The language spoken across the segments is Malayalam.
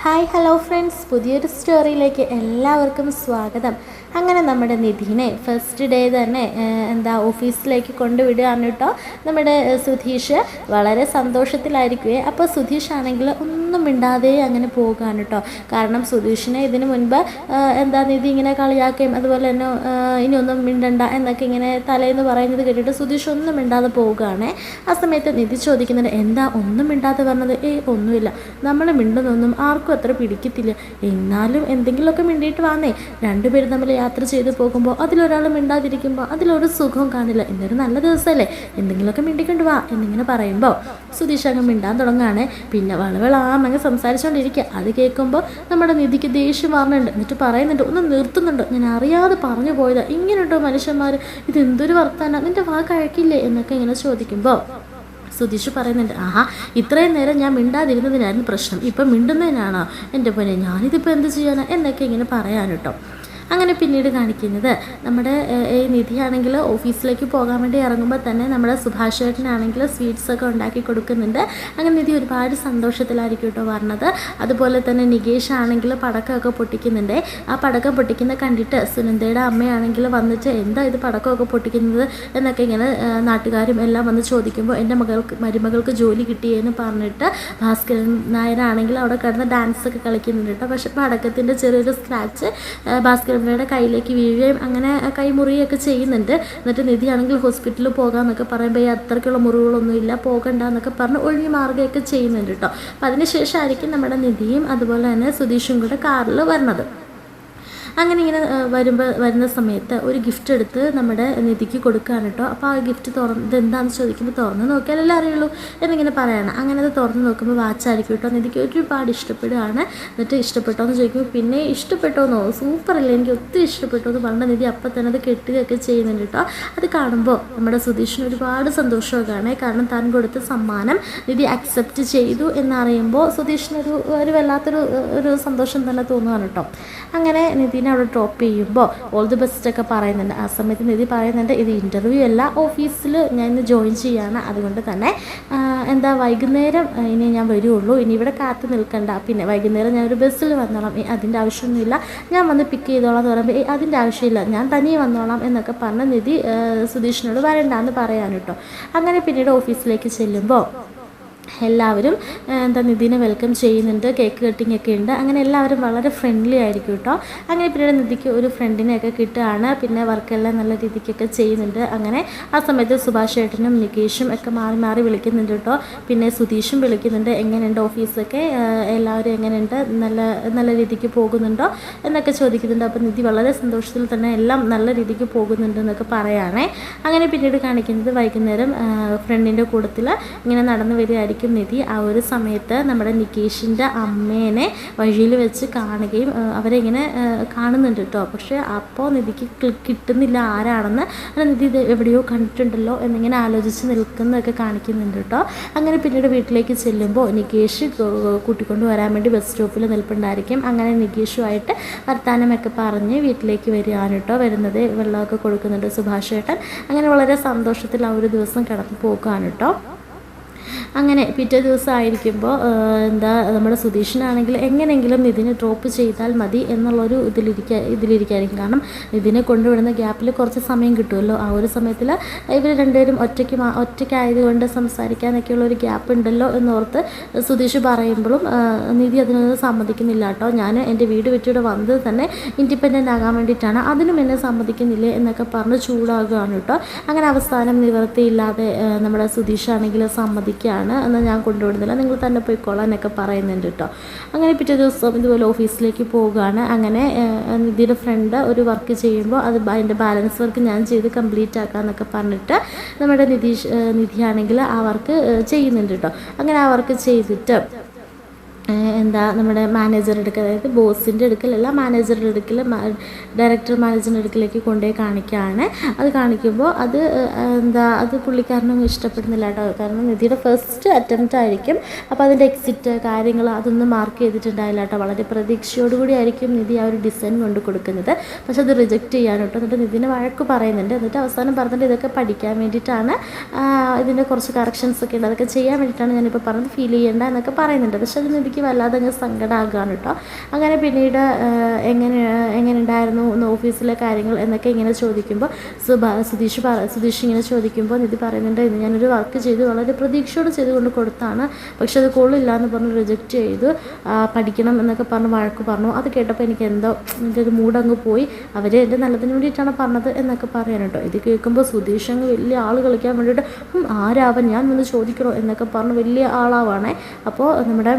ഹായ് ഹലോ ഫ്രണ്ട്സ്, പുതിയൊരു സ്റ്റോറിയിലേക്ക് എല്ലാവർക്കും സ്വാഗതം. അങ്ങനെ നമ്മുടെ നിധിനെ ഫസ്റ്റ് ഡേ തന്നെ ഓഫീസിലേക്ക് കൊണ്ടുവിടുകയാണ് കേട്ടോ. നമ്മുടെ സുധീഷ് വളരെ സന്തോഷത്തിലായിരിക്കുകയെ. അപ്പോൾ സുധീഷ് ആണെങ്കിൽ ഒന്നും മിണ്ടാതെ അങ്ങനെ പോകുകയാണ് കേട്ടോ. കാരണം സുധീഷിനെ ഇതിന് മുൻപ് നിധി ഇങ്ങനെ കളിയാക്കുകയും അതുപോലെ തന്നെ ഇനി ഒന്നും മിണ്ടണ്ട എന്നൊക്കെ ഇങ്ങനെ തലേന്ന് പറയുന്നത് കേട്ടിട്ട് സുധീഷ് ഒന്നും മിണ്ടാതെ പോവുകയാണ്. ആ സമയത്ത് നിധി ചോദിക്കുന്നുണ്ട്, എന്താ ഒന്നും മിണ്ടാതെ പറഞ്ഞത്? ഒന്നുമില്ല, നമ്മൾ മിണ്ടുന്നൊന്നും ആർക്കും അത്ര പിടിക്കത്തില്ല, എന്നാലും എന്തെങ്കിലുമൊക്കെ മിണ്ടിയിട്ട് വന്നേ. രണ്ടുപേരും തമ്മിൽ യാത്ര ചെയ്ത് പോകുമ്പോൾ അതിലൊരാൾ മിണ്ടാതിരിക്കുമ്പോൾ അതിലൊരു സുഖവും കാണില്ല. ഇന്നൊരു നല്ല ദിവസമല്ലേ, എന്തെങ്കിലുമൊക്കെ മിണ്ടിക്കൊണ്ട് വാ എന്നിങ്ങനെ പറയുമ്പോൾ സുധീഷ് അങ്ങ് മിണ്ടാൻ തുടങ്ങുകയാണ്. പിന്നെ വളവളാന്നങ്ങ് സംസാരിച്ചുകൊണ്ടിരിക്കുക. അത് കേൾക്കുമ്പോൾ നമ്മുടെ നിധിക്ക് ദേഷ്യം മാറുന്നുണ്ട്. എന്നിട്ട് പറയുന്നുണ്ട്, ഒന്ന് നിർത്തുന്നുണ്ട്, ഞാൻ അറിയാതെ പറഞ്ഞു പോയതാ, ഇങ്ങനെയുണ്ടോ മനുഷ്യന്മാർ, ഇതെന്തൊരു വർത്താനം, നിൻ്റെ വാ കഴിക്കില്ലേ എന്നൊക്കെ ഇങ്ങനെ ചോദിക്കുമ്പോൾ സുധീഷ് പറയുന്നുണ്ട്, ആഹാ, ഇത്രയും നേരം ഞാൻ മിണ്ടാതിരുന്നതിനായിരുന്നു പ്രശ്നം, ഇപ്പം മിണ്ടുന്നതിനാണോ എൻ്റെ പോലെ, ഞാനിതിപ്പോൾ എന്ത് ചെയ്യാനാ എന്നൊക്കെ ഇങ്ങനെ പറയാൻ കേട്ടോ. അങ്ങനെ പിന്നീട് കാണിക്കുന്നത് നമ്മുടെ ഈ നിധിയാണെങ്കിൽ ഓഫീസിലേക്ക് പോകാൻ വേണ്ടി ഇറങ്ങുമ്പോൾ തന്നെ നമ്മുടെ സുഭാഷ് ചേട്ടനാണെങ്കിൽ സ്വീറ്റ്സൊക്കെ ഉണ്ടാക്കി കൊടുക്കുന്നുണ്ട്. അങ്ങനെ നിധി ഒരുപാട് സന്തോഷത്തിലായിരിക്കും കേട്ടോ പറഞ്ഞത്. അതുപോലെ തന്നെ നികേഷ് ആണെങ്കിൽ പടക്കമൊക്കെ പൊട്ടിക്കുന്നുണ്ട്. ആ പടക്കം പൊട്ടിക്കുന്ന കണ്ടിട്ട് സുനന്ദയുടെ അമ്മയാണെങ്കിൽ വന്നിട്ട് എന്താ ഇത് പടക്കമൊക്കെ പൊട്ടിക്കുന്നത് എന്നൊക്കെ ഇങ്ങനെ നാട്ടുകാരും എല്ലാം വന്ന് ചോദിക്കുമ്പോൾ എൻ്റെ മരുമകൾക്ക് ജോലി കിട്ടിയെന്ന് പറഞ്ഞിട്ട് ഭാസ്കരൻ നായരാണെങ്കിൽ അവിടെ കിടന്ന് ഡാൻസൊക്കെ കളിക്കുന്നുണ്ട് കേട്ടോ. പക്ഷേ പടക്കത്തിൻ്റെ ചെറിയൊരു സ്ക്രാച്ച് ഭാസ്കരൻ യുടെ കയ്യിലേക്ക് വീഴുകയും അങ്ങനെ കൈ മുറിയൊക്കെ ചെയ്യുന്നുണ്ട്. എന്നിട്ട് നിധിയാണെങ്കിൽ ഹോസ്പിറ്റലിൽ പോകാമെന്നൊക്കെ പറയുമ്പോൾ അത്രയ്ക്കുള്ള മുറിവുകളൊന്നുമില്ല, പോകണ്ട എന്നൊക്കെ പറഞ്ഞ് ഒഴിഞ്ഞു മാറുകയൊക്കെ ചെയ്യുന്നുണ്ട് കേട്ടോ. അപ്പം അതിനുശേഷമായിരിക്കും നമ്മുടെ നിധിയും അതുപോലെ തന്നെ സുധീഷും കൂടെ കാറിൽ വരുന്നത്. അങ്ങനെ ഇങ്ങനെ വരുന്ന സമയത്ത് ഒരു ഗിഫ്റ്റ് എടുത്ത് നമ്മുടെ നിധിക്ക് കൊടുക്കുകയാണ് കേട്ടോ. അപ്പോൾ ആ ഗിഫ്റ്റ് ഇതെന്താണെന്ന് ചോദിക്കുമ്പോൾ തുറന്ന് നോക്കിയാലല്ലേ അറിയുള്ളൂ എന്നിങ്ങനെ പറയണം. അങ്ങനെ അത് തുറന്ന് നോക്കുമ്പോൾ വാച്ചായിരിക്കും കേട്ടോ. നിധിക്ക് ഒരുപാട് ഇഷ്ടപ്പെടുകയാണ്. എന്നിട്ട് ഇഷ്ടപ്പെട്ടോ എന്ന് ചോദിക്കുമ്പോൾ പിന്നെ ഇഷ്ടപ്പെട്ടോന്നോ, സൂപ്പറല്ലേ, എനിക്ക് ഒത്തിരി ഇഷ്ടപ്പെട്ടു എന്ന് പറഞ്ഞ നിധി അപ്പം തന്നെ അത് കെട്ടുകയൊക്കെ ചെയ്യുന്നുണ്ട് കേട്ടോ. അത് കാണുമ്പോൾ നമ്മുടെ സുധീഷിന് ഒരുപാട് സന്തോഷമൊക്കെയാണ്. കാരണം താൻ കൊടുത്ത സമ്മാനം നിധി അക്സെപ്റ്റ് ചെയ്തു എന്നറിയുമ്പോൾ സുധീഷിനൊരു വല്ലാത്തൊരു സന്തോഷം തന്നെ തോന്നുകയാണ് കേട്ടോ. അങ്ങനെ നിധിനെ അവിടെ ഡ്രോപ്പ് ചെയ്യുമ്പോൾ ഓൾ ദി ബെസ്റ്റ് ഒക്കെ പറയുന്നുണ്ട്. ആ സമയത്ത് നിധി പറയുന്നുണ്ട്, ഇത് ഇൻ്റർവ്യൂ അല്ല, ഓഫീസിൽ ഞാൻ ഇന്ന് ജോയിൻ ചെയ്യാണ്, അതുകൊണ്ട് തന്നെ വൈകുന്നേരം ഇനി ഞാൻ വരുള്ളൂ, ഇനി ഇവിടെ കാത്തു നിൽക്കണ്ട, പിന്നെ വൈകുന്നേരം ഞാനൊരു ബസ്സിൽ വന്നോളാം, അതിൻ്റെ ആവശ്യമൊന്നുമില്ല, ഞാൻ വന്ന് പിക്ക് ചെയ്തോളാം എന്ന് പറയുമ്പോൾ അതിൻ്റെ ആവശ്യമില്ല, ഞാൻ തനിയെ വന്നോളാം എന്നൊക്കെ പറഞ്ഞ് നിധി സുധീഷിനോട് വരണ്ടെന്ന് പറയാൻ കേട്ടോ. അങ്ങനെ പിന്നീട് ഓഫീസിലേക്ക് ചെല്ലുമ്പോൾ എല്ലാവരും നിധിനെ വെൽക്കം ചെയ്യുന്നുണ്ട്, കേക്ക് കട്ടിംഗ് ഒക്കെ ഉണ്ട്. അങ്ങനെ എല്ലാവരും വളരെ ഫ്രണ്ട്ലി ആയിരിക്കും കേട്ടോ. അങ്ങനെ പിന്നീട് നിധിക്ക് ഒരു ഫ്രണ്ടിനെയൊക്കെ കിട്ടുകയാണ്. പിന്നെ വർക്കെല്ലാം നല്ല രീതിക്കൊക്കെ ചെയ്യുന്നുണ്ട്. അങ്ങനെ ആ സമയത്ത് സുഭാഷ് ചേട്ടനും നികേഷും ഒക്കെ മാറി മാറി വിളിക്കുന്നുണ്ട് കേട്ടോ. പിന്നെ സുധീഷും വിളിക്കുന്നുണ്ട്, എങ്ങനെയുണ്ട് ഓഫീസൊക്കെ, എല്ലാവരും എങ്ങനെയുണ്ട്, നല്ല രീതിക്ക് പോകുന്നുണ്ടോ എന്നൊക്കെ ചോദിക്കുന്നുണ്ട്. അപ്പോൾ നിധി വളരെ സന്തോഷത്തിൽ തന്നെ എല്ലാം നല്ല രീതിക്ക് പോകുന്നുണ്ട് എന്നൊക്കെ പറയുകയാണേ. അങ്ങനെ പിന്നീട് കാണിക്കുന്നത് വൈകുന്നേരം ഫ്രണ്ടിൻ്റെ കൂട്ടത്തിൽ ഇങ്ങനെ നടന്നു വരികയായിരിക്കും നിധി. ആ ഒരു സമയത്ത് നമ്മുടെ നികേഷിൻ്റെ അമ്മേനെ വഴിയിൽ വെച്ച് കാണുകയും അവരെ ഇങ്ങനെ കാണുന്നുണ്ട് കേട്ടോ. പക്ഷേ അപ്പോൾ നിധിക്ക് കിട്ടുന്നില്ല ആരാണെന്ന്. നിധി ഇത് എവിടെയോ കണ്ടിട്ടുണ്ടല്ലോ എന്നിങ്ങനെ ആലോചിച്ച് നിൽക്കുന്നതൊക്കെ കാണിക്കുന്നുണ്ട് കേട്ടോ. അങ്ങനെ പിന്നീട് വീട്ടിലേക്ക് ചെല്ലുമ്പോൾ നികേഷ് കൂട്ടിക്കൊണ്ട് വരാൻ വേണ്ടി ബസ് സ്റ്റോപ്പിൽ നിൽപ്പുണ്ടായിരിക്കും. അങ്ങനെ നികേഷുമായിട്ട് വർത്താനമൊക്കെ പറഞ്ഞ് വീട്ടിലേക്ക് വരികയാണ് കേട്ടോ. വരുന്നത് വെള്ളമൊക്കെ കൊടുക്കുന്നുണ്ട് സുഭാഷ് ചേട്ടൻ. അങ്ങനെ വളരെ സന്തോഷത്തിൽ ആ ഒരു ദിവസം കടന്നു പോകുകയാണ് കേട്ടോ. അങ്ങനെ പിറ്റേ ദിവസം ആയിരിക്കുമ്പോൾ നമ്മുടെ സുധീഷിനാണെങ്കിൽ എങ്ങനെയെങ്കിലും നിധിനെ ഡ്രോപ്പ് ചെയ്താൽ മതി എന്നുള്ളൊരു ഇതിലിരിക്കായിരിക്കും. കാരണം നിധിനെ കൊണ്ടുവിടുന്ന ഗ്യാപ്പിൽ കുറച്ച് സമയം കിട്ടുമല്ലോ. ആ ഒരു സമയത്തിൽ ഇവർ രണ്ടുപേരും ഒറ്റയ്ക്കായതുകൊണ്ട് സംസാരിക്കാനൊക്കെയുള്ള ഒരു ഗ്യാപ്പ് ഉണ്ടല്ലോ എന്നോർത്ത് സുധീഷ് പറയുമ്പോഴും നിധി അതിനൊന്നും സമ്മതിക്കുന്നില്ല കേട്ടോ. ഞാൻ എൻ്റെ വീട് വിട്ടിവിടെ വന്നത് തന്നെ ഇൻഡിപെൻഡൻ്റ് ആകാൻ വേണ്ടിയിട്ടാണ്, അതിനും എന്നെ സമ്മതിക്കുന്നില്ലേ എന്നൊക്കെ പറഞ്ഞ് ചൂടാകുകയാണ് കേട്ടോ. അങ്ങനെ അവസാനം നിവൃത്തിയില്ലാതെ നമ്മുടെ സുധീഷാണെങ്കിൽ സമ്മതിക്കുകയാണ്, എന്നാൽ ഞാൻ കൊണ്ടുവിടുന്നില്ല, നിങ്ങൾ തന്നെ പോയിക്കോളാം എന്നൊക്കെ പറയുന്നുണ്ട് കേട്ടോ. അങ്ങനെ പിറ്റേ ദിവസം ഇതുപോലെ ഓഫീസിലേക്ക് പോവുകയാണ്. അങ്ങനെ നിധിയുടെ ഫ്രണ്ട് ഒരു വർക്ക് ചെയ്യുമ്പോൾ അതിൻ്റെ ബാലൻസ് വർക്ക് ഞാൻ ചെയ്ത് കംപ്ലീറ്റ് ആക്കാമെന്നൊക്കെ പറഞ്ഞിട്ട് നമ്മുടെ നിധിയാണെങ്കിൽ ആ വർക്ക് ചെയ്യുന്നുണ്ട് കേട്ടോ. അങ്ങനെ ആ വർക്ക് ചെയ്തിട്ട് നമ്മുടെ മാനേജറുടെ അടുക്കൽ, അതായത് ബോസിൻ്റെ അടുക്കലല്ല മാനേജറുടെ അടുക്കൽ, ഡയറക്ടർ മാനേജറിൻ്റെ അടുക്കലേക്ക് കൊണ്ടുപോയി കാണിക്കുകയാണ്. അത് കാണിക്കുമ്പോൾ അത് പുള്ളിക്കാരനൊന്നും ഇഷ്ടപ്പെടുന്നില്ല കേട്ടോ. കാരണം നിധിയുടെ ഫസ്റ്റ് അറ്റംപ്റ്റ് ആയിരിക്കും. അപ്പോൾ അതിൻ്റെ എക്സിറ്റ് കാര്യങ്ങൾ അതൊന്നും മാർക്ക് ചെയ്തിട്ടുണ്ടായില്ല കേട്ടോ. വളരെ പ്രതീക്ഷയോടുകൂടി ആയിരിക്കും നിധി ആ ഒരു ഡിസൈൻ കൊണ്ട് കൊടുക്കുന്നത്. പക്ഷെ അത് റിജക്റ്റ് ചെയ്യാൻ കേട്ടോ. എന്നിട്ട് നിധിനെ വഴക്ക് പറയുന്നുണ്ട്. എന്നിട്ട് അവസാനം പറഞ്ഞിട്ട് ഇതൊക്കെ പഠിക്കാൻ വേണ്ടിയിട്ടാണ്, ഇതിൻ്റെ കുറച്ച് കറക്ഷൻസ് ഒക്കെ ഉണ്ട്, അതൊക്കെ ചെയ്യാൻ വേണ്ടിയിട്ടാണ് ഞാനിപ്പോൾ പറഞ്ഞത്, ഫീൽ ചെയ്യേണ്ട എന്നൊക്കെ പറയുന്നുണ്ട്. പക്ഷെ അത് നിധിക്ക് നിധിക്ക് വല്ലാതെ അങ്ങ് സങ്കടമാകുകയാണ് കേട്ടോ. അങ്ങനെ പിന്നീട് എങ്ങനെ ഉണ്ടായിരുന്നു ഓഫീസിലെ കാര്യങ്ങൾ എന്നൊക്കെ ഇങ്ങനെ ചോദിക്കുമ്പോൾ സുധീഷ് ഇങ്ങനെ ചോദിക്കുമ്പോൾ നിധി പറയുന്നുണ്ട്, ഞാനൊരു വർക്ക് ചെയ്ത് വളരെ പ്രതീക്ഷയോടെ ചെയ്തുകൊണ്ട് കൊടുത്താണ്, പക്ഷെ അത് കൊള്ളില്ല എന്ന് പറഞ്ഞ് റിജക്റ്റ് ചെയ്തു, പഠിക്കണം എന്നൊക്കെ പറഞ്ഞ് വഴക്ക് പറഞ്ഞു. അത് കേട്ടപ്പോൾ എനിക്ക് എന്തോ എൻ്റെ ഒരു മൂടങ്ങ് പോയി, അവർ എൻ്റെ നല്ലതിന് വേണ്ടിയിട്ടാണ് പറഞ്ഞത് എന്നൊക്കെ പറയാൻ കേട്ടോ. ഇത് കേൾക്കുമ്പോൾ സുധീഷ് അങ്ങ് വലിയ ആൾ കളിക്കാൻ വേണ്ടിയിട്ട് ആരാവൻ, ഞാൻ വന്ന് ചോദിക്കണോ എന്നൊക്കെ പറഞ്ഞ് വലിയ ആളാവാണേ. അപ്പോൾ നമ്മുടെ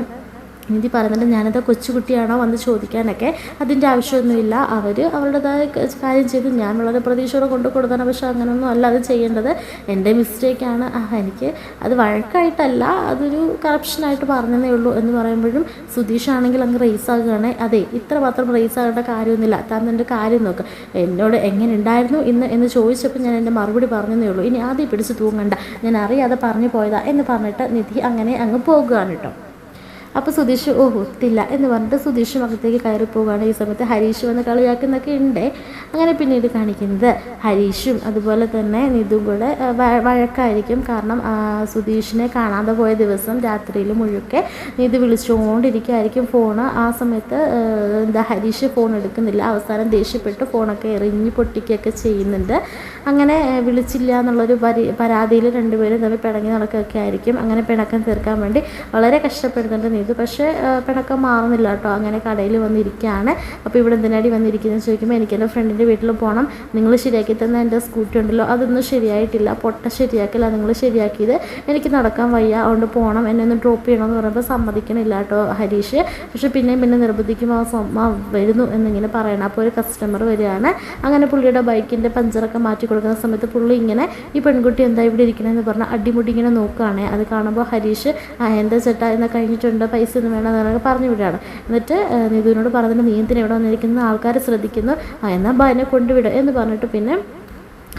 നിധി പറയുന്നുണ്ട്, ഞാനത് കൊച്ചുകുട്ടിയാണോ വന്ന് ചോദിക്കാനൊക്കെ, അതിൻ്റെ ആവശ്യമൊന്നുമില്ല, അവർ അവരുടേതായ കാര്യം ചെയ്ത് ഞാൻ വളരെ പ്രതീക്ഷയോടെ കൊണ്ടു കൊടുത്താണ്, പക്ഷെ അങ്ങനെയൊന്നും അല്ല അത് ചെയ്യേണ്ടത്, എൻ്റെ മിസ്റ്റേക്കാണ്, എനിക്ക് അത് വഴക്കായിട്ടല്ല, അതൊരു കറപ്ഷനായിട്ട് പറഞ്ഞതേ ഉള്ളൂ എന്ന് പറയുമ്പോഴും സുധീഷ് ആണെങ്കിൽ അങ്ങ് റേസ് ആകുകയാണ്. അതെ, ഇത്ര മാത്രം റേസ് ആകേണ്ട കാര്യമൊന്നുമില്ല, താൻ എൻ്റെ കാര്യം നോക്ക്, എന്നോട് എങ്ങനെ ഉണ്ടായിരുന്നു ഇന്ന് എന്ന് ചോദിച്ചപ്പോൾ ഞാൻ എൻ്റെ മറുപടി പറഞ്ഞതേ ഉള്ളൂ, ഇനി ആദ്യം പിടിച്ച് തൂങ്ങണ്ട, ഞാൻ അറിയാതെ പറഞ്ഞു പോയതാ എന്ന് പറഞ്ഞിട്ട് നിധി അങ്ങനെ അങ്ങ് പോകുകയാണ് കേട്ടോ. അപ്പോൾ സുധീഷ് ഒത്തില്ല എന്ന് പറഞ്ഞിട്ട് സുധീഷും അകത്തേക്ക് കയറി പോവുകയാണ്. ഈ സമയത്ത് ഹരീഷ് വന്ന് കളിയാക്കുന്നൊക്കെ ഉണ്ട്. അങ്ങനെ പിന്നീട് കാണിക്കുന്നത് ഹരീഷും അതുപോലെ തന്നെ നിധുവും കൂടെ വഴക്കായിരിക്കും. കാരണം സുധീഷിനെ കാണാതെ പോയ ദിവസം രാത്രിയിൽ മുഴുക്കെ നിധു വിളിച്ചുകൊണ്ടിരിക്കുകയായിരിക്കും ഫോണ്. ആ സമയത്ത് ഹരീഷ് ഫോൺ എടുക്കുന്നില്ല, അവസാനം ദേഷ്യപ്പെട്ട് ഫോണൊക്കെ എറിഞ്ഞ് പൊട്ടിക്കുകയൊക്കെ ചെയ്യുന്നുണ്ട്. അങ്ങനെ വിളിച്ചില്ല എന്നുള്ളൊരു പരാതിയിൽ രണ്ടുപേരും തമ്മിൽ പിണങ്ങി നടക്കുകയൊക്കെ ആയിരിക്കും. അങ്ങനെ പിണക്കം തീർക്കാൻ വേണ്ടി വളരെ കഷ്ടപ്പെടുന്നുണ്ട് നിധു, പക്ഷേ പിണക്കം മാറുന്നില്ല കേട്ടോ. അങ്ങനെ കടയിൽ വന്നിരിക്കുകയാണ്. അപ്പോൾ ഇവിടെ എന്തിനാടി വന്നിരിക്കുന്നത് ചോദിക്കുമ്പോൾ എനിക്ക് എൻ്റെ ഫ്രണ്ടിൻ്റെ വീട്ടിൽ പോകണം, നിങ്ങൾ ശരിയാക്കി തന്ന എൻ്റെ സ്കൂട്ടി ഉണ്ടല്ലോ അതൊന്നും ശരിയായിട്ടില്ല, പൊട്ട ശരിയാക്കില്ല നിങ്ങൾ ശരിയാക്കിയത്, എനിക്ക് നടക്കാൻ വയ്യ, അതുകൊണ്ട് പോകണം, എന്നെ ഒന്ന് ഡ്രോപ്പ് ചെയ്യണമെന്ന് പറയുമ്പോൾ സമ്മതിക്കണില്ല കേട്ടോ ഹരീഷ്. പക്ഷേ പിന്നെ നിർബന്ധിക്കുമ്പോൾ വരുന്നു എന്നിങ്ങനെ പറയണം. അപ്പോൾ ഒരു കസ്റ്റമർ വരികയാണ്. അങ്ങനെ പുള്ളിയുടെ ബൈക്കിൻ്റെ പഞ്ചറൊക്കെ മാറ്റി കൊടുക്കുന്ന സമയത്ത് പുള്ളി ഇങ്ങനെ ഈ പെൺകുട്ടി എന്താ ഇവിടെ ഇരിക്കണമെന്ന് പറഞ്ഞാൽ അടിമുടി ഇങ്ങനെ നോക്കുകയാണ്. അത് കാണുമ്പോൾ ഹരീഷ് എന്താ ചേട്ടാ എന്നാൽ കഴിഞ്ഞിട്ടുണ്ട്, പൈസ ഒന്നും വേണം എന്നൊക്കെ പറഞ്ഞു വിടുകയാണ്. എന്നിട്ട് നിധുവിനോട് പറഞ്ഞിട്ട് നീ എന്തിനാ ഇവിടെ വന്നിരിക്കുന്ന, ആൾക്കാരെ ശ്രദ്ധിക്കുന്നു, എന്നാൽ എന്നെ കൊണ്ടുവിടുക എന്ന് പറഞ്ഞിട്ട് പിന്നെ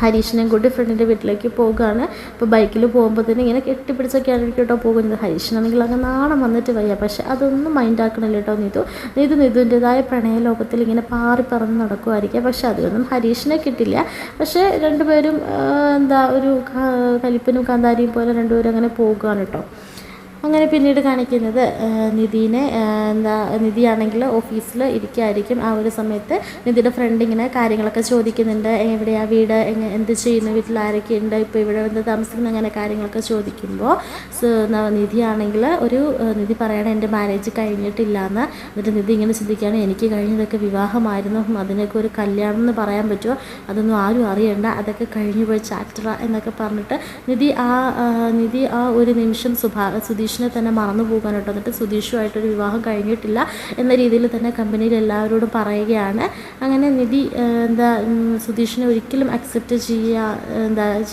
ഹരീഷിനെയും കൂട്ടി ഫ്രണ്ടിൻ്റെ വീട്ടിലേക്ക് പോകുകയാണ്. ഇപ്പോൾ ബൈക്കിൽ പോകുമ്പോൾ തന്നെ ഇങ്ങനെ കെട്ടിപ്പിടിച്ചൊക്കെയാണ് കേട്ടോ പോകുന്നത്. ഹരീഷിനാണെങ്കിൽ അങ്ങ് നാണം വന്നിട്ട് വയ്യ, പക്ഷെ അതൊന്നും മൈൻഡ് ആക്കണില്ല കേട്ടോ നിധുവിൻ്റെതായ പ്രണയലോകത്തിൽ ഇങ്ങനെ പാറി പറന്ന് നടക്കുമായിരിക്കും. പക്ഷെ അതിലൊന്നും ഹരീഷിനെ കിട്ടില്ല. പക്ഷേ രണ്ടുപേരും ഒരു കലിപ്പനും കാന്താരിയും പോലെ രണ്ടുപേരും അങ്ങനെ പോകുകയാണ് കേട്ടോ. അങ്ങനെ പിന്നീട് കാണിക്കുന്നത് നിധിയാണെങ്കിൽ ഓഫീസിൽ ഇരിക്കുകയായിരിക്കും. ആ ഒരു സമയത്ത് നിധിയുടെ ഫ്രണ്ട് ഇങ്ങനെ കാര്യങ്ങളൊക്കെ ചോദിക്കുന്നുണ്ട്, എവിടെയാ വീട്, എന്ത് ചെയ്യുന്നു, വീട്ടിൽ ആരൊക്കെ ഉണ്ട്, ഇപ്പോൾ ഇവിടെ എന്ത് താമസിക്കുന്നു, അങ്ങനെ കാര്യങ്ങളൊക്കെ ചോദിക്കുമ്പോൾ നിധിയാണെങ്കിൽ നിധി പറയണം എൻ്റെ മാരേജ് കഴിഞ്ഞിട്ടില്ല എന്ന്. എന്നിട്ട് നിധി ഇങ്ങനെ ചിന്തിക്കുകയാണ്, എനിക്ക് കഴിഞ്ഞതൊക്കെ വിവാഹമായിരുന്നു, അതിനൊക്കെ ഒരു കല്യാണം എന്ന് പറയാൻ പറ്റുമോ, അതൊന്നും ആരും അറിയണ്ട, അതൊക്കെ കഴിഞ്ഞു പോയി ചാപ്റ്ററ എന്നൊക്കെ പറഞ്ഞിട്ട് നിധി ആ ഒരു നിമിഷം സുധീഷിനെ തന്നെ മറന്നു പോകാൻ കേട്ടോ. എന്നിട്ട് സുധീഷുമായിട്ടൊരു വിവാഹം കഴിഞ്ഞിട്ടില്ല എന്ന രീതിയിൽ തന്നെ കമ്പനിയിൽ എല്ലാവരോടും പറയുകയാണ്. അങ്ങനെ നിധി സുധീഷിനെ ഒരിക്കലും അക്സെപ്റ്റ്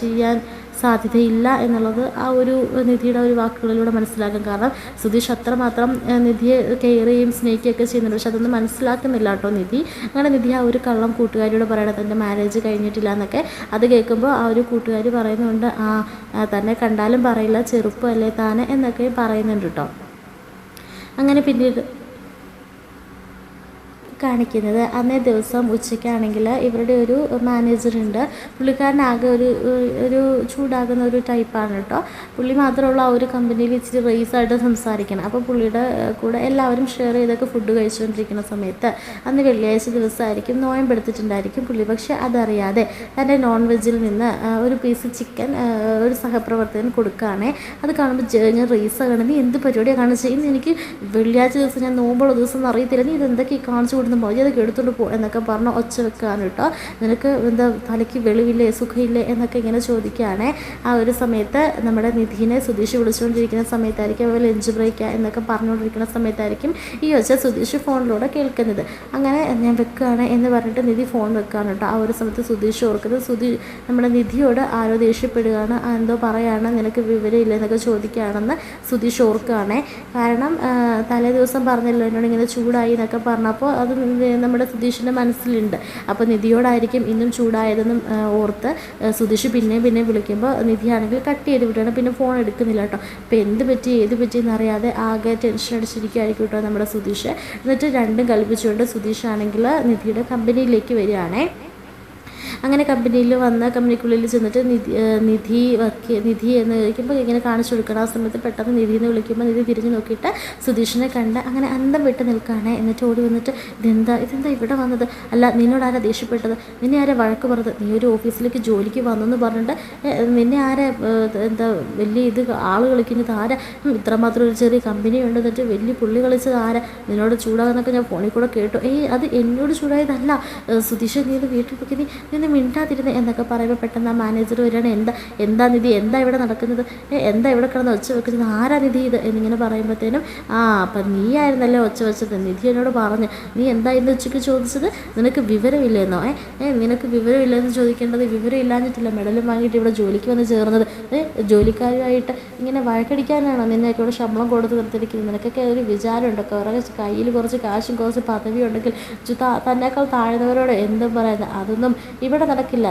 ചെയ്യാൻ സാധ്യതയില്ല എന്നുള്ളത് ആ ഒരു നിധിയുടെ ഒരു വാക്കുകളിലൂടെ മനസ്സിലാക്കും. കാരണം സുധീഷ് അത്രമാത്രം നിധിയെ കെയർ ചെയ്യും സ്നേഹിക്കുകയൊക്കെ ചെയ്യുന്നുണ്ട്, പക്ഷെ അതൊന്നും മനസ്സിലാക്കുന്നില്ല കേട്ടോ നിധി. അങ്ങനെ നിധി ആ ഒരു കള്ളം കൂട്ടുകാരിയോട് പറയണത് എൻ്റെ മാരേജ് കഴിഞ്ഞിട്ടില്ല എന്നൊക്കെ. അത് കേൾക്കുമ്പോൾ ആ ഒരു കൂട്ടുകാരി പറയുന്നുണ്ട്, തന്നെ കണ്ടാലും പറയില്ല, ചെറുപ്പമല്ലേ താനെ എന്നൊക്കെ പറയുന്നുണ്ട് കേട്ടോ. അങ്ങനെ പിന്നീട് കാണിക്കുന്നത് അന്നേ ദിവസം ഉച്ചയ്ക്കാണെങ്കിൽ ഇവരുടെ ഒരു മാനേജറുണ്ട്. പുള്ളിക്കാരനാകെ ഒരു ചൂടാകുന്ന ഒരു ടൈപ്പാണ് കേട്ടോ. പുള്ളി മാത്രമുള്ള ആ ഒരു കമ്പനിയിൽ ഇച്ചിരി റേസായിട്ട് സംസാരിക്കണം. അപ്പോൾ പുള്ളിയുടെ കൂടെ എല്ലാവരും ഷെയർ ചെയ്തൊക്കെ ഫുഡ് കഴിച്ചുകൊണ്ടിരിക്കുന്ന സമയത്ത് അന്ന് വെള്ളിയാഴ്ച ദിവസമായിരിക്കും, നോയമ്പെടുത്തിട്ടുണ്ടായിരിക്കും പുള്ളി. പക്ഷേ അതറിയാതെ തൻ്റെ നോൺ വെജിൽ നിന്ന് ഒരു പീസ് ചിക്കൻ ഒരു സഹപ്രവർത്തകൻ കൊടുക്കുകയാണേ. അത് കാണുമ്പോൾ ഞാൻ റേസാണ്, നീ എന്ത് പരിപാടിയാണ് കാണിച്ചത്, ഇന്ന് എനിക്ക് വെള്ളിയാഴ്ച ദിവസം ഞാൻ നോമ്പുള്ള ദിവസം ഒന്നും അറിയത്തില്ല, നീ ഇതെന്തൊക്കെ കാണിച്ചു മര്യാദക്ക് എടുത്തുകൊണ്ട് പോ എന്നൊക്കെ പറഞ്ഞ് ഒച്ച വെക്കാൻ കേട്ടോ. നിനക്ക് തലയ്ക്ക് വെളിവില്ലേ, സുഖമില്ലേ എന്നൊക്കെ ഇങ്ങനെ ചോദിക്കുകയാണേ. ആ ഒരു സമയത്ത് നമ്മുടെ നിധിനെ സുധീഷ് വിളിച്ചുകൊണ്ടിരിക്കുന്ന സമയത്തായിരിക്കും, ലഞ്ച് ബ്രേക്ക് എന്നൊക്കെ പറഞ്ഞുകൊണ്ടിരിക്കുന്ന സമയത്തായിരിക്കും ഈ ഒച്ച സുധീഷ് ഫോണിലൂടെ കേൾക്കുന്നത്. അങ്ങനെ ഞാൻ വെക്കുകയാണ് എന്ന് പറഞ്ഞിട്ട് നിധി ഫോൺ വെക്കുകയാണ് കേട്ടോ. ആ ഒരു സമയത്ത് സുധീഷ് ഓർക്കുന്നത് നമ്മുടെ നിധിയോട് ആരോ ദേഷ്യപ്പെടുകയാണ്, എന്തോ പറയാണ്, നിനക്ക് വിവരമില്ല എന്നൊക്കെ ചോദിക്കുകയാണെന്ന് സുധീഷ് ഓർക്കുകയാണേ. കാരണം തലേ ദിവസം പറഞ്ഞല്ലോ എന്നോട് ഇങ്ങനെ ചൂടായി എന്നൊക്കെ പറഞ്ഞപ്പോൾ അത് നമ്മുടെ സുധീഷിൻ്റെ മനസ്സിലുണ്ട്. അപ്പോൾ നിധിയോടായിരിക്കും ഇന്നും ചൂടായതെന്നും ഓർത്ത് സുധീഷ് പിന്നെ വിളിക്കുമ്പോൾ നിധിയാണെങ്കിൽ കട്ട് ചെയ്ത് വിടുകയാണ്, പിന്നെ ഫോൺ എടുക്കുന്നില്ല കേട്ടോ. അപ്പോൾ എന്ത് പറ്റി ഏത് പറ്റിയെന്നറിയാതെ ആകെ ടെൻഷൻ അടിച്ചിരിക്കുകയായിരിക്കും കേട്ടോ നമ്മുടെ സുധീഷ്. എന്നിട്ട് രണ്ടും കൽപ്പിച്ചുകൊണ്ട് സുധീഷാണെങ്കിൽ നിധിയുടെ കമ്പനിയിലേക്ക് വരികയാണേ. അങ്ങനെ കമ്പനിയിൽ വന്ന് കമ്പനിക്കുള്ളിൽ ചെന്നിട്ട് നിധി എന്ന് ചോദിക്കുമ്പോൾ ഇങ്ങനെ കാണിച്ചു കൊടുക്കണം. ആ സമയത്ത് പെട്ടെന്ന് നിധി എന്ന് വിളിക്കുമ്പോൾ നിധി തിരിഞ്ഞ് നോക്കിയിട്ട് സുധീഷിനെ കണ്ട് അങ്ങനെ അന്തം വിട്ട് നിൽക്കുകയാണ്. എന്നിട്ട് ഓടി വന്നിട്ട് ഇതെന്താ ഇവിടെ വന്നത്? അല്ല, നിന്നോട് ആരാ ദേഷ്യപ്പെട്ടത്? നിന്നെ ആരാ വഴക്ക് പറഞ്ഞത്? നീ ഒരു ഓഫീസിലേക്ക് ജോലിക്ക് വന്നെന്ന് പറഞ്ഞിട്ട് നിന്നെ ആരാ വലിയ ആൾ കളിക്കുന്നത് ആരാ? ഇത്രമാത്രം ഒരു ചെറിയ കമ്പനി ഉണ്ട്, എന്നിട്ട് വലിയ പുള്ളി കളിച്ചത് ആരാ? നിന്നോട് ചൂടാകുന്നൊക്കെ ഞാൻ ഫോണിൽ കൂടെ കേട്ടു. അത് എന്നോട് ചൂടായതല്ല സുധീഷ്, നീ ഇത് വീട്ടിൽ പോയി നീ മിണ്ടാതിരുന്നത് എന്നൊക്കെ പറയുമ്പോൾ പെട്ടെന്ന് ആ മാനേജർ വരികയാണ്. എന്താ നിധി, എന്താ ഇവിടെ നടക്കുന്നത്? എന്താ ഇവിടെ കിടന്ന് ഒച്ച വെക്കുന്നത്? ആരാ നിധി ഇത് എന്നിങ്ങനെ പറയുമ്പോഴത്തേനും അപ്പം നീ ആയിരുന്നല്ലേ ഒച്ച വെച്ചത്. നിധി എന്നോട് പറഞ്ഞു, നീ എന്താ ഇന്ന് ഉച്ചയ്ക്ക് ചോദിച്ചത്? നിനക്ക് വിവരമില്ലെന്നോ? നിനക്ക് വിവരമില്ലെന്ന് ചോദിക്കേണ്ടത് വിവരം ഇല്ലാഞ്ഞിട്ടില്ല മെഡലും വാങ്ങിയിട്ട് ഇവിടെ ജോലിക്ക് വന്ന് ചേർന്നത്. ജോലിക്കാരുമായിട്ട് ഇങ്ങനെ വഴക്കടിക്കാനാണോ നിന്നെയൊക്കെ ഇവിടെ ശമ്പളം കൊടുത്ത് നിർത്തിയിരിക്കുന്നത്? നിനക്കൊക്കെ ഒരു വിചാരമുണ്ടോ? കുറേ കയ്യിൽ കുറച്ച് കാശും കുറച്ച് പദവിയും ഉണ്ടെങ്കിൽ തന്നേക്കാൾ താഴ്ന്നവരോട് എന്തും പറയുന്നത്? അതൊന്നും ഇവിടെ നടക്കില്ല.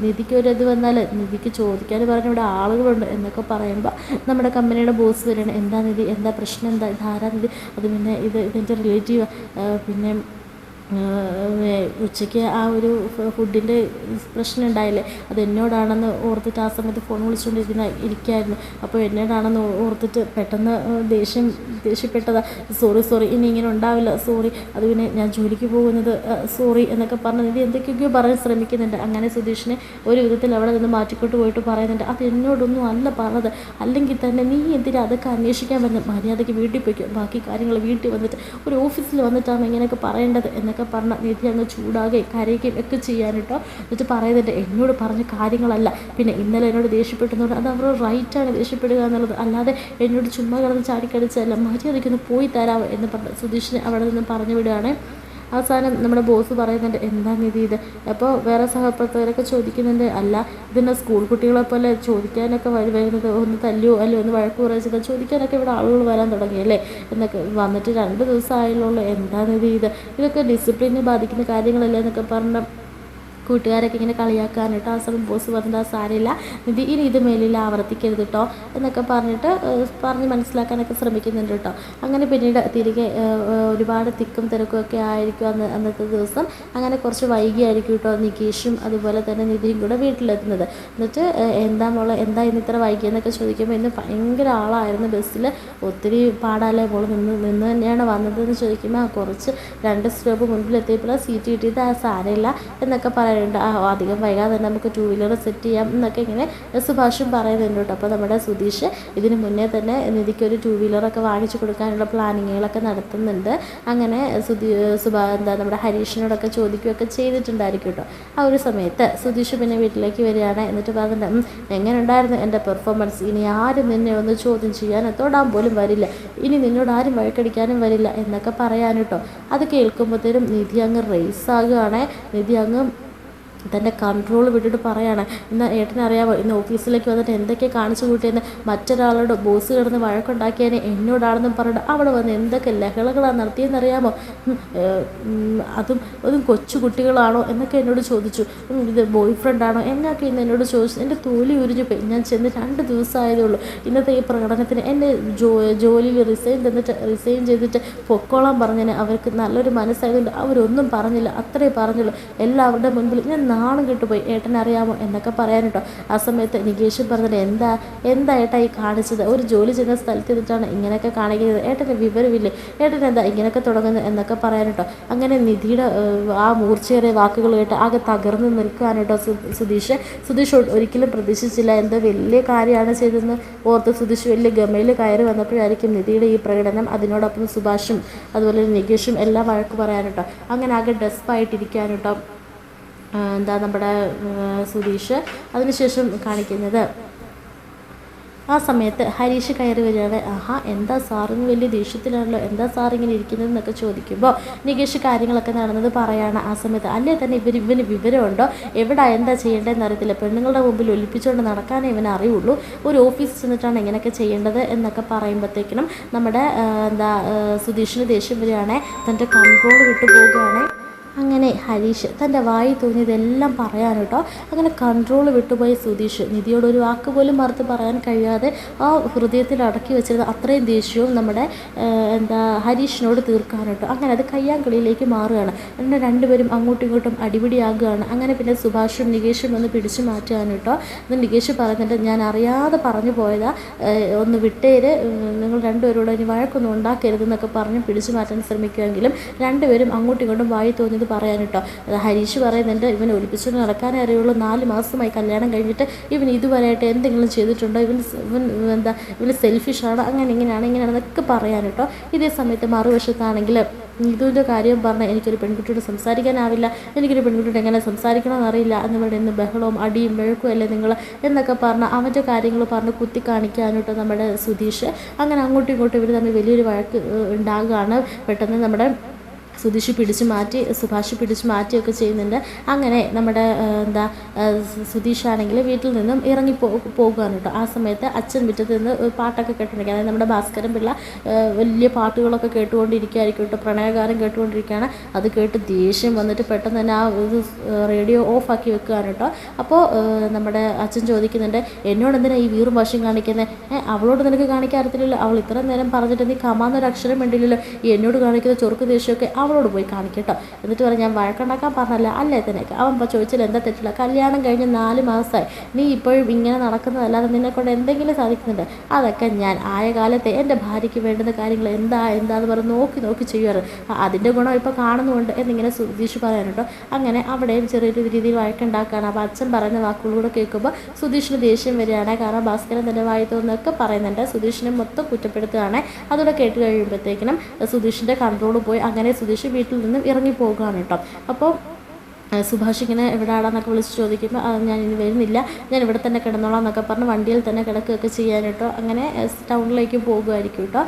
നിധിക്ക് ഒരു ഇത് വന്നാൽ നിധിക്ക് ചോദിക്കാൻ പറഞ്ഞ ഇവിടെ ആളുകളുണ്ട് എന്നൊക്കെ പറയുമ്പോൾ നമ്മുടെ കമ്പനിയുടെ ബോസ് വരികയാണ്. എന്താ നിധി, എന്താ പ്രശ്നം, എന്താ ഇതാരാ നിധി? അത് പിന്നെ ഇതിൻ്റെ റിലേറ്റീവ് പിന്നെ ഉച്ചയ്ക്ക് ആ ഒരു ഫുഡിൻ്റെ പ്രശ്നം ഉണ്ടായില്ലേ, അത് എന്നോടാണെന്ന് ഓർത്തിട്ട് ആ സമയത്ത് ഫോൺ ഇരിക്കുകയായിരുന്നു. അപ്പോൾ എന്നോടാണെന്ന് ഓർത്തിട്ട് പെട്ടെന്ന് ദേഷ്യപ്പെട്ടതാ. സോറി ഇനി ഇങ്ങനെ ഉണ്ടാവില്ല, സോറി. അത് പിന്നെ ഞാൻ ജോലിക്ക് പോകുന്നത് സോറി എന്നൊക്കെ പറഞ്ഞ് ഇത് എന്തൊക്കെയൊക്കെയോ പറയാൻ ശ്രമിക്കുന്നുണ്ട്. അങ്ങനെ സുധീഷിനെ ഒരു വിധത്തിൽ അവിടെ നിന്ന് മാറ്റിക്കൊണ്ട് പോയിട്ട് പറയുന്നുണ്ട്, അത് എന്നോടൊന്നും അല്ല പറഞ്ഞത്. അല്ലെങ്കിൽ തന്നെ നീ എന്തിനാ അതൊക്കെ അന്വേഷിക്കാൻ വരുന്നത്? മര്യാദയ്ക്ക് വീട്ടിൽ പോയിക്കോ, ബാക്കി കാര്യങ്ങൾ വീട്ടിൽ വന്നിട്ട് ഒരു ഓഫീസിൽ വന്നിട്ടാണ് ഇങ്ങനെയൊക്കെ പറയേണ്ടത് എന്നൊക്കെ പറഞ്ഞ നിധി അങ്ങ് ചൂടാകുകയും കരയുകയും ഒക്കെ ചെയ്യാൻ കേട്ടോ. എന്നിട്ട് പറയുന്നുണ്ട്, എന്നോട് പറഞ്ഞ കാര്യങ്ങളല്ല, പിന്നെ ഇന്നലെ എന്നോട് ദേഷ്യപ്പെട്ടെന്നുകൊണ്ട് അത് അവരുടെ റൈറ്റാണ് ദേഷ്യപ്പെടുക എന്നുള്ളത്, അല്ലാതെ എന്നോട് ചുമ്മാ കിടന്ന് ചാടിക്കടിച്ചതല്ല, മര്യാദയ്ക്കൊന്ന് പോയി തരാമോ എന്ന് പറഞ്ഞ് സുധീഷിനെ അവിടെ നിന്ന് പറഞ്ഞു വിടുകയാണ്. അവസാനം നമ്മുടെ ബോസ് പറയുന്നുണ്ട്, എന്താ നിധി ഇത്? അപ്പോൾ വേറെ സഹപ്രവർത്തകരൊക്കെ ചോദിക്കുന്നുണ്ട്, അല്ല ഇതിൻ്റെ സ്കൂൾ കുട്ടികളെ പോലെ ചോദിക്കാനൊക്കെ വരുന്നത്, ഒന്ന് തല്ലിയോ അല്ലോ ഒന്ന് വഴക്ക് കുറച്ചത് ചോദിക്കാനൊക്കെ ഇവിടെ ആളുകൾ വരാൻ തുടങ്ങിയല്ലേ എന്നൊക്കെ. വന്നിട്ട് 2 ദിവസമായുള്ളൂ, എന്താ നിധി ഇത്? ഇതൊക്കെ ഡിസിപ്ലിനെ ബാധിക്കുന്ന കാര്യങ്ങളല്ലേ എന്നൊക്കെ പറഞ്ഞ കൂട്ടുകാരൊക്കെ ഇങ്ങനെ കളിയാക്കാൻ കേട്ടോ. ആ സമയം ബോസ് പറഞ്ഞിട്ട് ആ സാരമില്ല നിധി, ഇനി ഇത് മേലിൽ ആവർത്തിക്കരുത് കേട്ടോ എന്നൊക്കെ പറഞ്ഞ് മനസ്സിലാക്കാനൊക്കെ ശ്രമിക്കുന്നുണ്ട് കേട്ടോ. അങ്ങനെ പിന്നീട് തിരികെ ഒരുപാട് തിക്കും തിരക്കും ഒക്കെ ആയിരിക്കും അന്നത്തെ ദിവസം. അങ്ങനെ കുറച്ച് വൈകിയായിരിക്കും കേട്ടോ നികേഷും അതുപോലെ തന്നെ നിധിയും കൂടെ വീട്ടിലെത്തുന്നത്. എന്നിട്ട് എന്താ ഇന്ന് ഇത്ര വൈകിയെന്നൊക്കെ ചോദിക്കുമ്പോൾ ഇന്ന് ഭയങ്കര ആളായിരുന്നു ബസ്സിൽ, ഒത്തിരി പാടാലേ മോള് നിന്ന് തന്നെയാണ് വന്നതെന്ന് ചോദിക്കുമ്പോൾ കുറച്ച് 2 സ്റ്റോപ്പ് മുൻപിലെത്തിയപ്പോൾ സീറ്റ് കിട്ടിയത് ആ സാരമില്ല എന്നൊക്കെ പറയുന്നുണ്ട്. അധികം വൈകാതെ തന്നെ നമുക്ക് 2 വീലർ സെറ്റ് ചെയ്യാം എന്നൊക്കെ ഇങ്ങനെ സുഭാഷും പറയുന്നുണ്ട് കേട്ടോ. അപ്പോൾ നമ്മുടെ സുധീഷ് ഇതിന് മുന്നേ തന്നെ നിധിക്ക് ഒരു 2 വീലറൊക്കെ വാങ്ങിച്ചു കൊടുക്കാനുള്ള പ്ലാനിങ്ങുകളൊക്കെ നടത്തുന്നുണ്ട്. അങ്ങനെ നമ്മുടെ ഹരീഷിനോടൊക്കെ ചോദിക്കുകയൊക്കെ ചെയ്തിട്ടുണ്ടായിരിക്കും കേട്ടോ. ആ ഒരു സമയത്ത് സുധീഷ് പിന്നെ വീട്ടിലേക്ക് വരികയാണ്. എന്നിട്ട് പറഞ്ഞിട്ട്, എങ്ങനെ ഉണ്ടായിരുന്നു എൻ്റെ പെർഫോമൻസ്? ഇനി ആരും നിന്നെ ഒന്ന് ചോദ്യം ചെയ്യാൻ തൊടാൻ പോലും വരില്ല, ഇനി നിന്നോട് ആരും വഴക്കടിക്കാനും വരില്ല എന്നൊക്കെ പറയാൻ കേട്ടോ. അത് കേൾക്കുമ്പോഴത്തേനും നിധി അങ്ങ് റേസ് ആകുകയാണ്. നിധി അങ്ങ് തൻ്റെ കൺട്രോൾ വിട്ടിട്ട് പറയാണ്, ഇന്ന് ഏട്ടനറിയാമോ ഇന്ന് ഓഫീസിലേക്ക് വന്നിട്ട് എന്തൊക്കെ കാണിച്ചു കൂട്ടിയെന്ന്? മറ്റൊരാളോട് ബോസ് കിടന്ന് വഴക്കുണ്ടാക്കിയതിന് എന്നോടാണെന്നും പറഞ്ഞിട്ട് അവിടെ വന്ന് എന്തൊക്കെ ലഹളകളാണ് നടത്തിയെന്നറിയാമോ? അതും കൊച്ചു കുട്ടികളാണോ എന്നൊക്കെ എന്നോട് ചോദിച്ചു. ഇത് ബോയ് ഫ്രണ്ടാണോ എന്നൊക്കെ ഇന്ന് എന്നോട് ചോദിച്ചു. എൻ്റെ തോലി ഉരിഞ്ഞു പോയി. ഞാൻ ചെന്ന് 2 ദിവസമായതേ ഉള്ളൂ. ഇന്നത്തെ ഈ പ്രകടനത്തിന് എന്നെ ജോലിയിൽ റിസൈൻ ചെയ്തിട്ട് പൊക്കോളാൻ പറഞ്ഞതിന് അവർക്ക് നല്ലൊരു മനസ്സായതുകൊണ്ട് അവരൊന്നും പറഞ്ഞില്ല, അത്രേ പറഞ്ഞുള്ളൂ. എല്ലാവരുടെ മുൻപിൽ ഞാൻ നാണം കിട്ടുപോയി, ഏട്ടനറിയാമോ എന്നൊക്കെ പറയാൻ കേട്ടോ. ആ സമയത്ത് നികേഷ് പറഞ്ഞത്, എന്താ ഏട്ടാ ഈ കാണിച്ചത്? ഒരു ജോലി ചെയ്യുന്ന സ്ഥലത്ത് ഇരുന്നിട്ടാണ് ഇങ്ങനെയൊക്കെ കാണിക്കുന്നത്, ഏട്ടന് വിവരമില്ലേ? ഏട്ടൻ എന്താ ഇങ്ങനെയൊക്കെ തുടങ്ങുന്നത് എന്നൊക്കെ പറയാൻ കേട്ടോ. അങ്ങനെ നിധിയുടെ ആ മൂർച്ചയേറിയ വാക്കുകൾ കേട്ട് ആകെ തകർന്ന് നിൽക്കാൻ കേട്ടോ സുധീഷ് ഒരിക്കലും പ്രതീക്ഷിച്ചില്ല. എന്തോ വലിയ കാര്യമാണ് ചെയ്തതെന്ന് ഓർത്ത് സുധീഷ് വലിയ ഗമയിൽ കയറി വന്നപ്പോഴായിരിക്കും നിധിയുടെ ഈ പ്രകടനം. അതിനോടൊപ്പം സുഭാഷും അതുപോലെ നികേഷും എല്ലാം വഴക്ക് പറയാൻ കേട്ടോ. അങ്ങനെ ആകെ ഡെസ്പായിട്ടിരിക്കാൻ കേട്ടോ നമ്മുടെ സുധീഷ്. അതിനുശേഷം കാണിക്കുന്നത് ആ സമയത്ത് ഹരീഷ് കയറി വരികയാണ്. എന്താ സാറിന് വലിയ ദേഷ്യത്തിലാണല്ലോ, എന്താ സാർ ഇങ്ങനെ ഇരിക്കുന്നതെന്നൊക്കെ ചോദിക്കുമ്പോൾ നികേഷ് കാര്യങ്ങളൊക്കെ നടന്നത് പറയാണ്. ആ സമയത്ത് അല്ലേ തന്നെ ഇവന് വിവരമുണ്ടോ? എന്താ ചെയ്യേണ്ടതെന്ന് അറിയത്തില്ല, പെണ്ണുങ്ങളുടെ മുമ്പിൽ ഒലിപ്പിച്ചുകൊണ്ട് നടക്കാനേ ഇവന് അറിയുള്ളൂ, ഒരു ഓഫീസിൽ ചെന്നിട്ടാണ് ഇങ്ങനെയൊക്കെ ചെയ്യേണ്ടത് എന്നൊക്കെ പറയുമ്പോഴത്തേക്കിനും നമ്മുടെ സുധീഷിന് ദേഷ്യം വരികയാണ്. തൻ്റെ കൺട്രോൾ വിട്ടു പോവുകയാണ്. അങ്ങനെ ഹരീഷ് തൻ്റെ വായി തോന്നിയതെല്ലാം പറയാൻ കേട്ടോ. അങ്ങനെ കൺട്രോൾ വിട്ടുപോയി സുധീഷ്. നിധിയോട് ഒരു വാക്ക് പോലും മറുത്ത് പറയാൻ കഴിയാതെ ആ ഹൃദയത്തിൽ അടക്കി വെച്ചിരുന്ന അത്രയും ദേഷ്യവും നമ്മുടെ ഹരീഷിനോട് തീർക്കാൻ കേട്ടോ. അങ്ങനെ അത് കയ്യാങ്കളിയിലേക്ക് മാറുകയാണ്. അങ്ങനെ രണ്ടുപേരും അങ്ങോട്ടും ഇങ്ങോട്ടും അടിപിടിയാകുകയാണ്. അങ്ങനെ പിന്നെ സുഭാഷും നികേഷും ഒന്ന് പിടിച്ചു മാറ്റുകയാണ് കേട്ടോ. ഇത് നികേഷ് പറയുന്നുണ്ട്, ഞാൻ അറിയാതെ പറഞ്ഞു പോയതാ, ഒന്ന് വിട്ടേര്, നിങ്ങൾ രണ്ടുപേരോട് ഇനി വഴക്കൊന്നും ഉണ്ടാക്കരുതെന്നൊക്കെ പറഞ്ഞ് പിടിച്ചു മാറ്റാൻ ശ്രമിക്കുമെങ്കിലും രണ്ടുപേരും അങ്ങോട്ടും ഇങ്ങോട്ടും വായി തോന്നിയത് പറയാൻ കേട്ടോ. ഹരീഷ് പറയുന്നുണ്ട്, ഇവൻ ഒലിപ്പിച്ചുകൊണ്ട് നടക്കാനേ അറിയുള്ളൂ, 4 മാസമായി കല്യാണം കഴിഞ്ഞിട്ട് ഇവൻ ഇതുവരെയായിട്ട് എന്തെങ്കിലും ചെയ്തിട്ടുണ്ടോ, ഇവന് സെൽഫിഷാണ്, അങ്ങനെ ഇങ്ങനെയാണെന്നൊക്കെ പറയാൻ കേട്ടോ. ഇതേ സമയത്ത് മറുവശത്താണെങ്കിൽ ഇതിൻ്റെ കാര്യം പറഞ്ഞാൽ എനിക്കൊരു പെൺകുട്ടിയോട് സംസാരിക്കാനാവില്ല, എനിക്കൊരു പെൺകുട്ടിയോട് എങ്ങനെ സംസാരിക്കണമെന്ന് അറിയില്ല, എന്നിവിടെ ഇന്ന് ബഹളവും അടിയും വെഴുക്കും അല്ലേ നിങ്ങൾ എന്നൊക്കെ പറഞ്ഞ് അവൻ്റെ കാര്യങ്ങൾ പറഞ്ഞ് കുത്തി കാണിക്കാനിട്ടോ നമ്മുടെ സുധീഷ്. അങ്ങനെ അങ്ങോട്ടും ഇങ്ങോട്ടും ഇവർ തമ്മിൽ വലിയൊരു വഴക്ക് ഉണ്ടാകുകയാണ്. പെട്ടെന്ന് നമ്മുടെ സുധീഷ് പിടിച്ചു മാറ്റി, സുഭാഷ് പിടിച്ചു മാറ്റിയൊക്കെ ചെയ്യുന്നുണ്ട്. അങ്ങനെ നമ്മുടെ സുധീഷാണെങ്കിൽ വീട്ടിൽ നിന്നും ഇറങ്ങി പോകുകയാണ് കേട്ടോ. ആ സമയത്ത് അച്ഛൻ മുറ്റത്ത് നിന്ന് പാട്ടൊക്കെ കേട്ടിരിക്കുക, അതായത് നമ്മുടെ ഭാസ്കരൻ പിള്ള വലിയ പാട്ടുകളൊക്കെ കേട്ടുകൊണ്ടിരിക്കുകയായിരിക്കും കേട്ടോ, പ്രണയഗാനം കേട്ടുകൊണ്ടിരിക്കുകയാണ്. അത് കേട്ട് ദേഷ്യം വന്നിട്ട് പെട്ടെന്ന് തന്നെ ആ ഒരു റേഡിയോ ഓഫാക്കി വെക്കുകയാണ് കേട്ടോ. അപ്പോൾ നമ്മുടെ അച്ഛൻ ചോദിക്കുന്നുണ്ട്, എന്നോട് എന്തിനാ ഈ വീറും ഭാഷയും കാണിക്കുന്നത്, അവളോട് നിനക്ക് കാണിക്കാൻ അറിയത്തില്ലല്ലോ, അവൾ ഇത്ര നേരം പറഞ്ഞിട്ട് നീ കമാന്നൊരു അക്ഷരം വേണ്ടിയില്ലല്ലോ, ഈ എന്നോട് കാണിക്കുന്ന ചൊറുക്ക് ദേഷ്യമൊക്കെ അവളോട് പോയി കാണിക്കട്ടോ. എന്നിട്ട് പറഞ്ഞ് ഞാൻ വഴക്കുണ്ടാക്കാൻ പറഞ്ഞല്ല, അല്ലേ തന്നെ അവൻ ചോദിച്ചാൽ എന്താ തെറ്റില്ല, കല്യാണം കഴിഞ്ഞ് 4 മാസമായി, നീ ഇപ്പോഴും ഇങ്ങനെ നടക്കുന്നതല്ലാതെ നിന്നെക്കൊണ്ട് എന്തെങ്കിലും സാധിക്കുന്നുണ്ട്, അതൊക്കെ ഞാൻ ആയ കാലത്തെ എൻ്റെ ഭാര്യയ്ക്ക് വേണ്ടുന്ന കാര്യങ്ങൾ എന്താന്ന് പറഞ്ഞ് നോക്കി ചെയ്യുമാറ്, അതിൻ്റെ ഗുണം ഇപ്പോൾ കാണുന്നുണ്ട് എന്നിങ്ങനെ സുധീഷ് പറയാനുണ്ടോ. അങ്ങനെ അവിടെയും ചെറിയൊരു രീതിയിൽ വഴക്കുണ്ടാക്കുകയാണ്. അപ്പോൾ അച്ഛൻ പറയുന്ന വാക്കുകളൂടെ കേൾക്കുമ്പോൾ സുധീഷിന് ദേഷ്യം വരികയാണ്. കാരണം ഭാസ്കരൻ തന്നെ വായി തോന്നൊക്കെ പറയുന്നുണ്ട്, സുധീഷിനെ മൊത്തം കുറ്റപ്പെടുത്തുകയാണ്. അതുകൂടെ കേട്ട് കഴിയുമ്പോഴത്തേക്കിനും സുധീഷിൻ്റെ കൺട്രോൾ പോയി. അങ്ങനെ സുധീഷ് വീട്ടിൽ നിന്നും ഇറങ്ങി പോകുകയാണ് കേട്ടോ. അപ്പോൾ സുഭാഷ് ഇങ്ങനെ എവിടെയാണെന്നൊക്കെ വിളിച്ച് ചോദിക്കുമ്പോൾ ഞാൻ ഇനി വരുന്നില്ല, ഞാൻ ഇവിടെ തന്നെ കിടന്നോളാം എന്നൊക്കെ പറഞ്ഞ് വണ്ടിയിൽ തന്നെ കിടക്കുകയൊക്കെ ചെയ്യാൻ കേട്ടോ. അങ്ങനെ ടൗണിലേക്ക് പോകുമായിരിക്കും കേട്ടോ.